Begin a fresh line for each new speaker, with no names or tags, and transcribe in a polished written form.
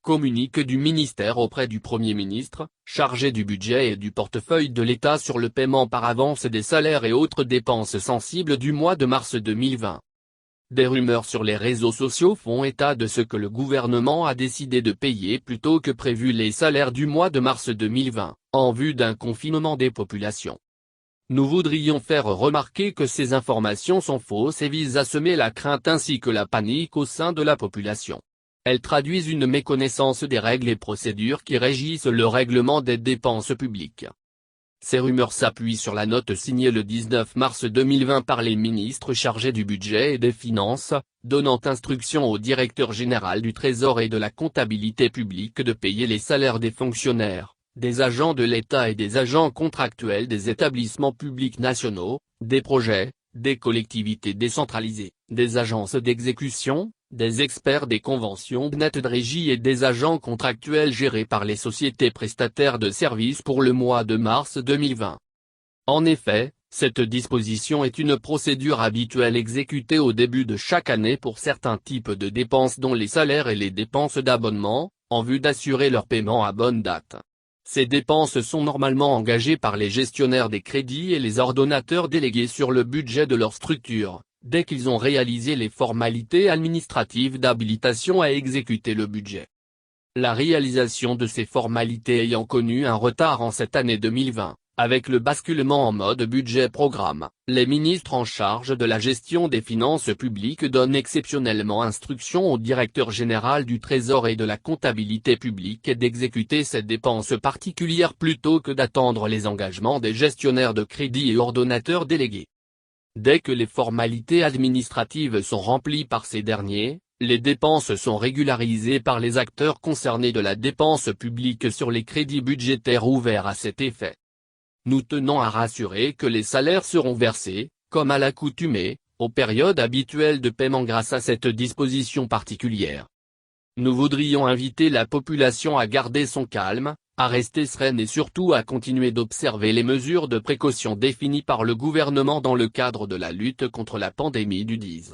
communiqué du ministère auprès du Premier ministre, chargé du budget et du portefeuille de l'État sur le paiement par avance des salaires et autres dépenses sensibles du mois de mars 2020. Des rumeurs sur les réseaux sociaux font état de ce que le gouvernement a décidé de payer plus tôt que prévu les salaires du mois de mars 2020, en vue d'un confinement des populations. Nous voudrions faire remarquer que ces informations sont fausses et visent à semer la crainte ainsi que la panique au sein de la population. Elles traduisent une méconnaissance des règles et procédures qui régissent le règlement des dépenses publiques. Ces rumeurs s'appuient sur la note signée le 19 mars 2020 par les ministres chargés du budget et des finances, donnant instruction au directeur général du Trésor et de la comptabilité publique de payer les salaires des fonctionnaires, des agents de l'État et des agents contractuels des établissements publics nationaux, des projets, des collectivités décentralisées, des agences d'exécution, des experts des conventions nettes de régie et des agents contractuels gérés par les sociétés prestataires de services pour le mois de mars 2020. En effet, cette disposition est une procédure habituelle exécutée au début de chaque année pour certains types de dépenses dont les salaires et les dépenses d'abonnement, en vue d'assurer leur paiement à bonne date. Ces dépenses sont normalement engagées par les gestionnaires des crédits et les ordonnateurs délégués sur le budget de leur structure, dès qu'ils ont réalisé les formalités administratives d'habilitation à exécuter le budget. La réalisation de ces formalités ayant connu un retard en cette année 2020, avec le basculement en mode budget-programme, les ministres en charge de la gestion des finances publiques donnent exceptionnellement instruction au directeur général du Trésor et de la comptabilité publique d'exécuter ces dépenses particulières plutôt que d'attendre les engagements des gestionnaires de crédit et ordonnateurs délégués. Dès que les formalités administratives sont remplies par ces derniers, les dépenses sont régularisées par les acteurs concernés de la dépense publique sur les crédits budgétaires ouverts à cet effet. Nous tenons à rassurer que les salaires seront versés, comme à l'accoutumée, aux périodes habituelles de paiement grâce à cette disposition particulière. Nous voudrions inviter la population à garder son calme, à rester sereine et surtout à continuer d'observer les mesures de précaution définies par le gouvernement dans le cadre de la lutte contre la pandémie du 10.